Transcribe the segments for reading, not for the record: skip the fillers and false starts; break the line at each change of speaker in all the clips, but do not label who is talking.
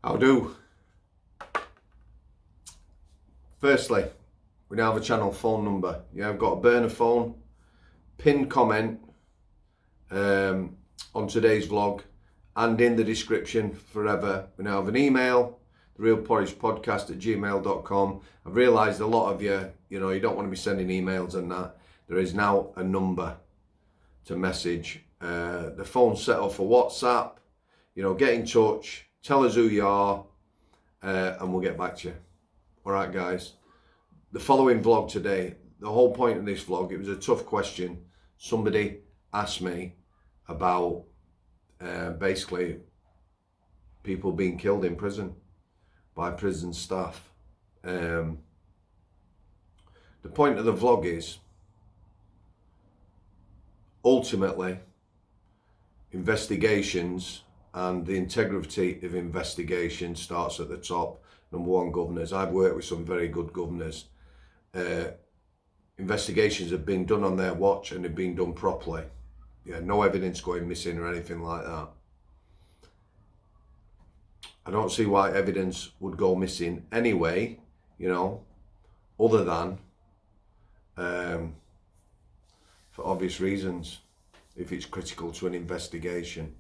How do? Firstly, we now have a channel phone number. Yeah, I've got a burner phone, pinned comment on today's vlog, and in the description forever. We now have an email, therealporridgepodcast@gmail.com. I've realised a lot of you, you don't want to be sending emails and that. There is now a number to message. The phone's set up for WhatsApp. Get in touch, tell us who you are, and we'll get back to you. All right, guys. The following vlog today, the whole point of this vlog, it was a tough question. Somebody asked me about basically people being killed in prison by prison staff. The point of the vlog is, ultimately, investigations and the integrity of investigation starts at the top. Number one, governors. I've worked with some very good governors. Investigations have been done on their watch and they've been done properly. Yeah, no evidence going missing or anything like that. I don't see why evidence would go missing anyway, other than for obvious reasons, if it's critical to an investigation.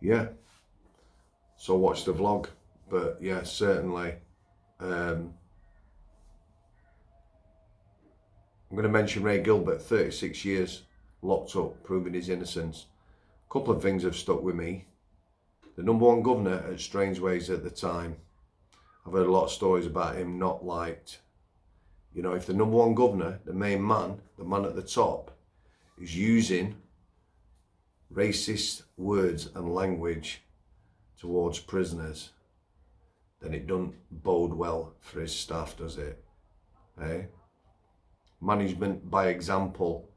Yeah, so watch the vlog. But yeah, certainly I'm going to mention Ray Gilbert, 36 years locked up, proving his innocence. A couple of things have stuck with me. The number one governor at Strangeways at the time, I've heard a lot of stories about him not liked. If the number one governor, the main man, the man at the top, is using racist words and language towards prisoners, then it doesn't bode well for his staff, does it? Eh? Management by example,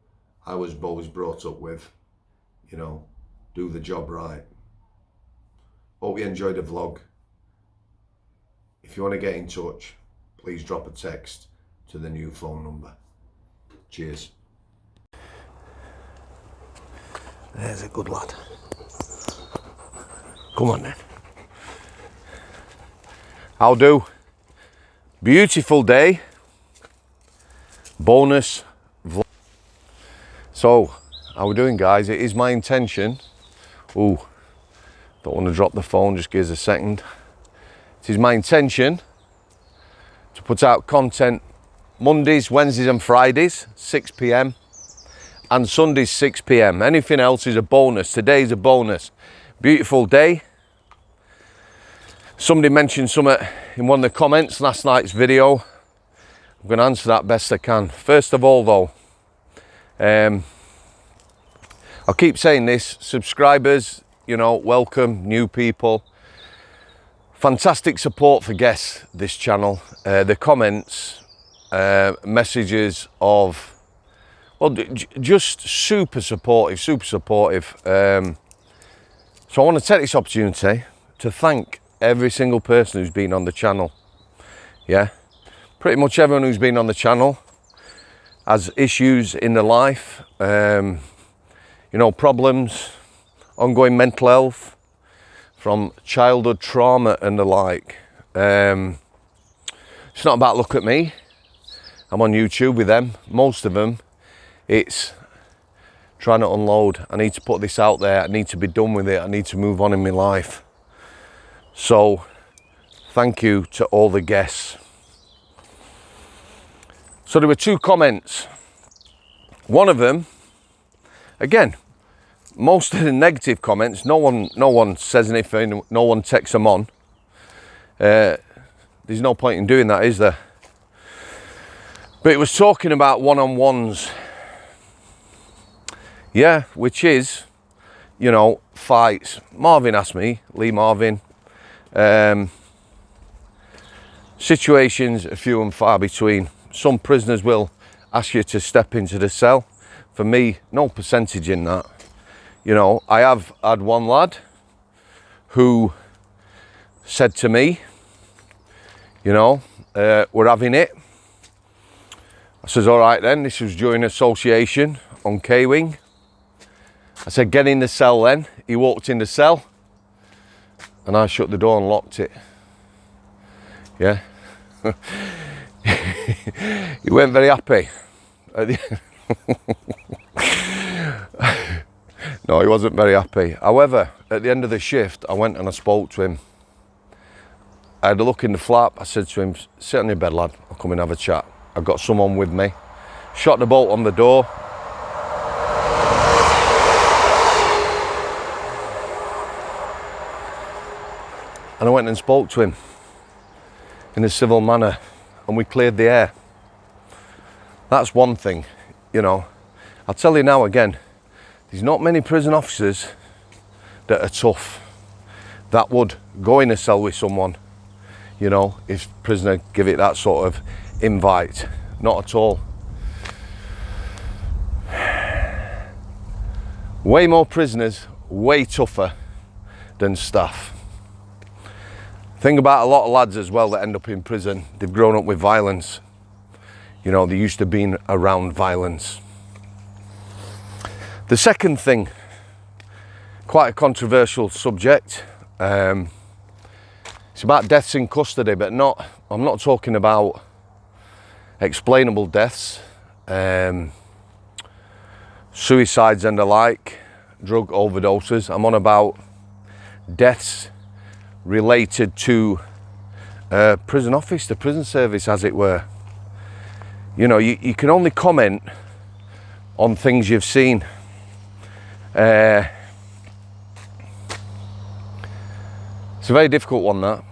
I was always brought up with, do the job right. Hope you enjoyed the vlog. If you want to get in touch, please drop a text to the new phone number. Cheers. There's a good lad. Come on then. How do? Beautiful day. Bonus vlog. So, how we doing, guys? It is my intention. Ooh, don't want to drop the phone, just give us a second. It is my intention to put out content Mondays, Wednesdays and Fridays, 6 p.m. and Sundays, 6 p.m. Anything else is a bonus. Today's a bonus. Beautiful day. Somebody mentioned something in one of the comments last night's video. I'm going to answer that best I can. First of all, though, I'll keep saying this. Subscribers, welcome, new people. Fantastic support for guests, this channel. The comments, messages of, just super supportive. So I want to take this opportunity to thank every single person who's been on the channel. Yeah, pretty much everyone who's been on the channel has issues in their life, problems, ongoing mental health, from childhood trauma and the like. It's not about look at me. I'm on YouTube with them, most of them. It's trying to unload. I need to put this out there. I need to be done with it. I need to move on in my life. So thank you to all the guests. So there were two comments. One of them, again, most of the negative comments, no one says anything, no one takes them on. There's no point in doing that, is there? But it was talking about one-on-ones. Yeah, which is, fights. Marvin asked me, Lee Marvin, situations are few and far between. Some prisoners will ask you to step into the cell. For me, no percentage in that. I have had one lad who said to me, we're having it. I says, all right then, this was during association on K-Wing. I said, get in the cell then. He walked in the cell and I shut the door and locked it. Yeah. He weren't very happy. No, he wasn't very happy. However, at the end of the shift, I went and I spoke to him. I had a look in the flap. I said to him, sit on your bed, lad. I'll come and have a chat. I've got someone with me. Shot the bolt on the door. And I went and spoke to him in a civil manner, and we cleared the air. That's one thing, you know. I'll tell you now again, there's not many prison officers that are tough, that would go in a cell with someone, you know, if prisoner give it that sort of invite. Not at all. Way more prisoners, way tougher than staff. Think about a lot of lads as well that end up in prison. They've grown up with violence. You know, they used to be around violence. The second thing, quite a controversial subject. It's about deaths in custody, but I'm not talking about explainable deaths, suicides and the like, drug overdoses. I'm on about deaths related to prison office, the prison service, as it were. You know, you can only comment on things you've seen. It's a very difficult one, that.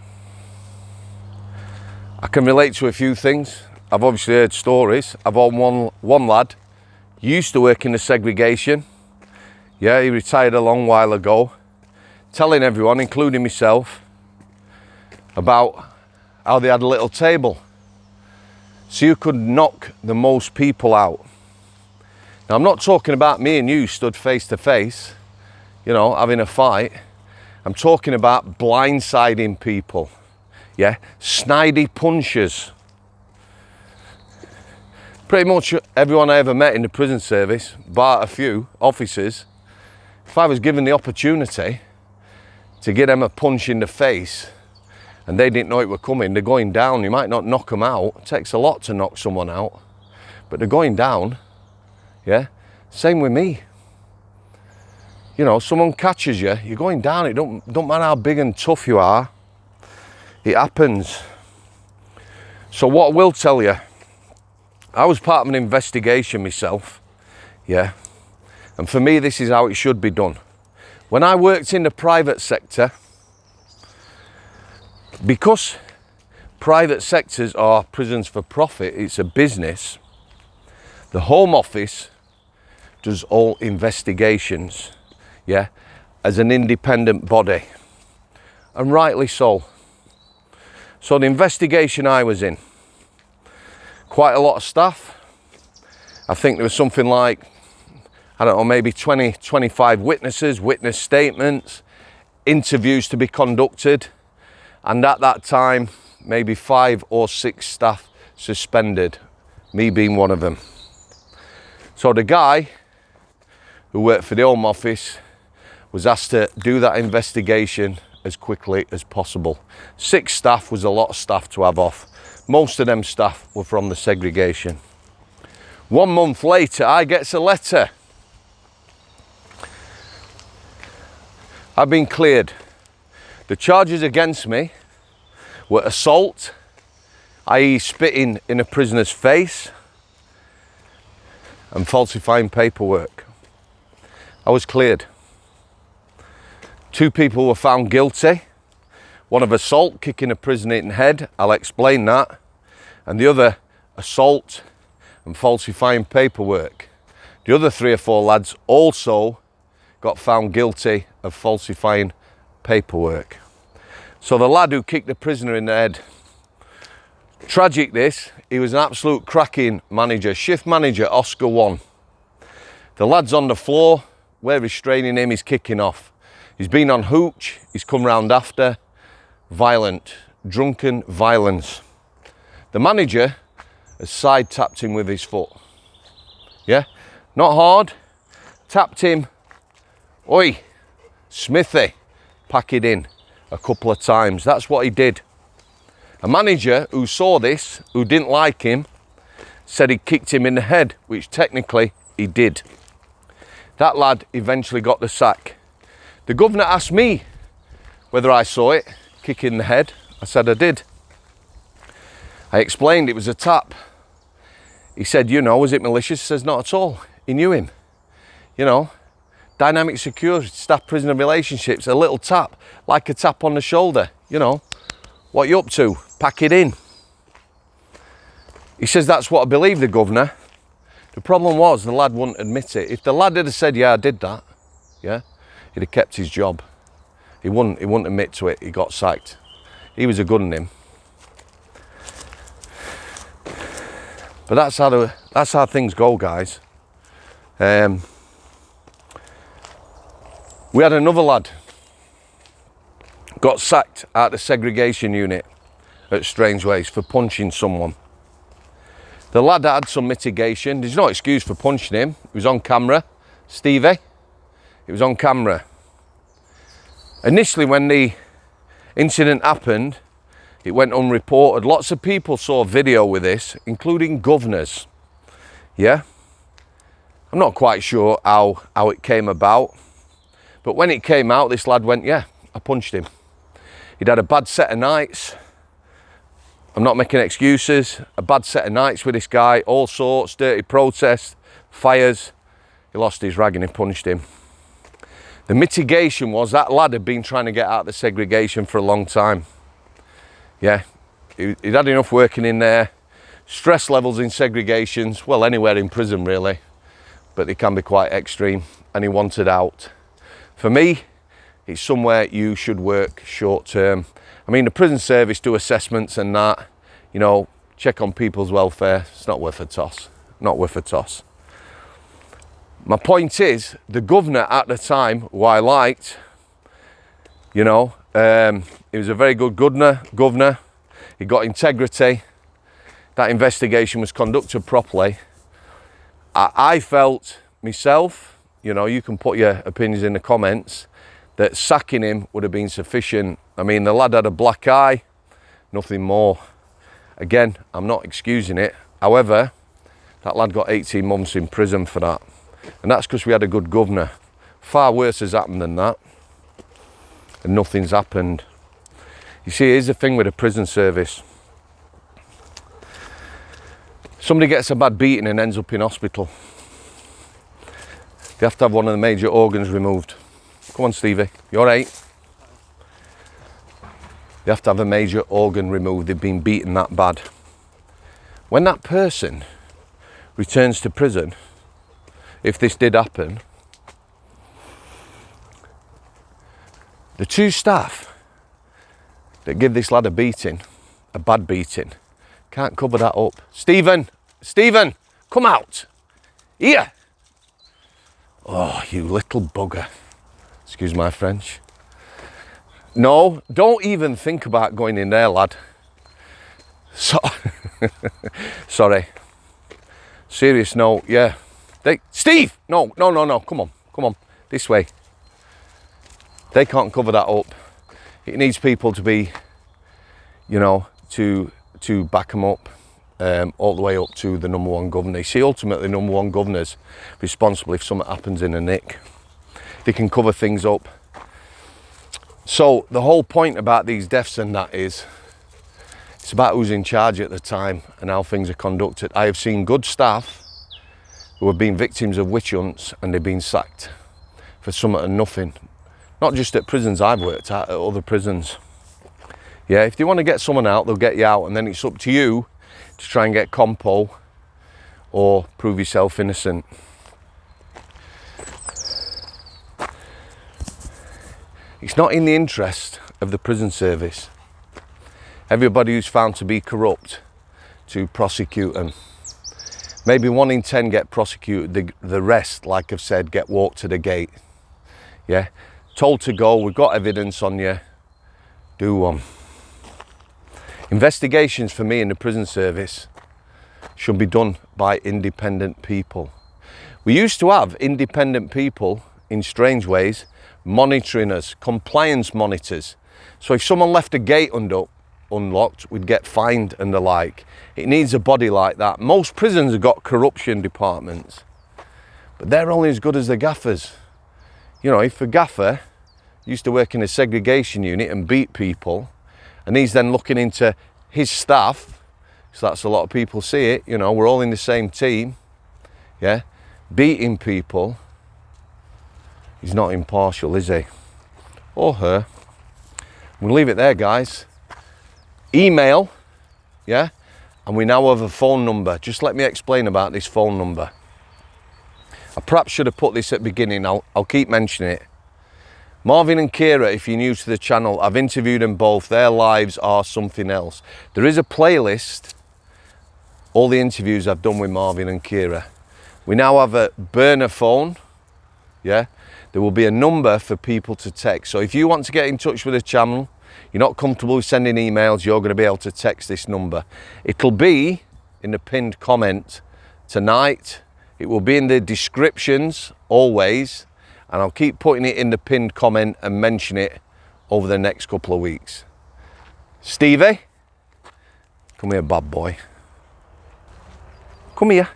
I can relate to a few things. I've obviously heard stories. I've known one lad, used to work in the segregation. Yeah, he retired a long while ago, telling everyone, including myself, about how they had a little table so you could knock the most people out. Now, I'm not talking about me and you stood face to face, you know, having a fight. I'm talking about blindsiding people, yeah, snidey punches. Pretty much everyone I ever met in the prison service, bar a few officers, if I was given the opportunity to get them a punch in the face and they didn't know it were coming, they're going down. You might not knock them out. It takes a lot to knock someone out, but they're going down, yeah? Same with me. You know, someone catches you, you're going down. It don't matter how big and tough you are. It happens. So what I will tell you, I was part of an investigation myself, yeah? And for me, this is how it should be done. When I worked in the private sector, because private sectors are prisons for profit, it's a business, the Home Office does all investigations, yeah, as an independent body, and rightly so. So the investigation I was in, quite a lot of staff. I think there was something like, I don't know, maybe 20, 25 witnesses, witness statements, interviews to be conducted, and at that time, maybe 5 or 6 staff suspended, me being one of them. So the guy who worked for the Home Office was asked to do that investigation as quickly as possible. 6 staff was a lot of staff to have off. Most of them staff were from the segregation. 1 month later, I gets a letter. I've been cleared. The charges against me were assault, i.e. spitting in a prisoner's face, and falsifying paperwork. I was cleared. 2 people were found guilty. One of assault, kicking a prisoner in the head, I'll explain that. And the other, assault and falsifying paperwork. The other 3 or 4 lads also got found guilty of falsifying paperwork. So the lad who kicked the prisoner in the head, tragic this, he was an absolute cracking manager, shift manager, Oscar 1. The lad's on the floor, we're restraining him, he's kicking off. He's been on hooch, he's come round after, violent, drunken violence. The manager has side tapped him with his foot. Yeah, not hard, tapped him. Oi, Smithy, pack it in a couple of times. That's what he did. A manager who saw this, who didn't like him, said he kicked him in the head, which technically he did. That lad eventually got the sack. The governor asked me whether I saw it, kick in the head. I said I did. I explained it was a tap. He said, you know, was it malicious? He says, not at all. He knew him. You know, dynamic security, staff-prisoner relationships, a little tap, like a tap on the shoulder. You know, what you up to? Pack it in. He says, that's what I believe, the governor. The problem was the lad wouldn't admit it. If the lad had said, yeah, I did that, yeah, he'd have kept his job. He wouldn't admit to it. He got sacked. He was a good one, him. But that's how things go, guys. We had another lad got sacked at the segregation unit at Strangeways for punching someone. The lad had some mitigation. There's no excuse for punching him. It was on camera. Stevie, it was on camera. Initially, when the incident happened, it went unreported. Lots of people saw a video with this, including governors. Yeah? I'm not quite sure how it came about. But when it came out, this lad went, yeah, I punched him. He'd had a bad set of nights. I'm not making excuses. A bad set of nights with this guy, all sorts, dirty protests, fires. He lost his rag and he punched him. The mitigation was that lad had been trying to get out of the segregation for a long time. Yeah, he'd had enough working in there. Stress levels in segregations, well, anywhere in prison really, but they can be quite extreme, and he wanted out. For me, it's somewhere you should work short term. I mean, the prison service do assessments and that, you know, check on people's welfare. It's not worth a toss, not worth a toss. My point is, the governor at the time, who I liked, you know, he was a very good governor. He got integrity. That investigation was conducted properly. I felt myself, you know, you can put your opinions in the comments, that sacking him would have been sufficient. I mean, the lad had a black eye, nothing more. Again, I'm not excusing it. However, that lad got 18 months in prison for that. And that's because we had a good governor. Far worse has happened than that. And nothing's happened. You see, here's the thing with the prison service. Somebody gets a bad beating and ends up in hospital. They have to have one of the major organs removed. Come on, Stevie, you all right? They have to have a major organ removed. They've been beaten that bad. When that person returns to prison, if this did happen, the two staff that give this lad a beating, a bad beating, can't cover that up. Stephen, come out. Here. Oh, you little bugger. Excuse my French. No, don't even think about going in there, lad. Sorry. Serious note, yeah. Steve! No, come on. This way. They can't cover that up. It needs people to be, you know, to back them up all the way up to the number one governor. You see, ultimately, number one governor's responsible if something happens in a nick. They can cover things up. So the whole point about these deaths and that is, it's about who's in charge at the time and how things are conducted. I have seen good staff who have been victims of witch hunts and they've been sacked for something and nothing. Not just at prisons I've worked at other prisons. Yeah, if they want to get someone out, they'll get you out, and then it's up to you to try and get compo or prove yourself innocent. It's not in the interest of the prison service, everybody who's found to be corrupt, to prosecute them. Maybe 1 in 10 get prosecuted, the rest, like I've said, get walked to the gate. Yeah, told to go, we've got evidence on you, do one. Investigations for me in the prison service, should be done by independent people. We used to have independent people in Strangeways monitoring us, compliance monitors. So if someone left a gate unlocked, we'd get fined and the like. It needs a body like that. Most prisons have got corruption departments, but they're only as good as the gaffers. You know, if a gaffer used to work in a segregation unit and beat people, and he's then looking into his staff, so that's a lot of people see it, you know, we're all in the same team, yeah, beating people, he's not impartial, is he? Or her. We'll leave it there, guys. Email, yeah, and we now have a phone number. Just let me explain about this phone number. I perhaps should have put this at the beginning. I'll keep mentioning it. Marvin and Kira, if you're new to the channel, I've interviewed them both. Their lives are something else. There is a playlist, all the interviews I've done with Marvin and Kira. We now have a burner phone, yeah. There will be a number for people to text. So if you want to get in touch with the channel, you're not comfortable with sending emails, you're going to be able to text this number. It'll be in the pinned comment tonight. It will be in the descriptions always, and I'll keep putting it in the pinned comment and mention it over the next couple of weeks. Stevie, come here, bad boy. Come here.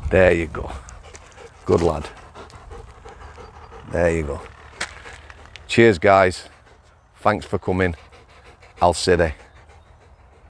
There you go. Good lad. There you go. Cheers, guys. Thanks for coming. Al City.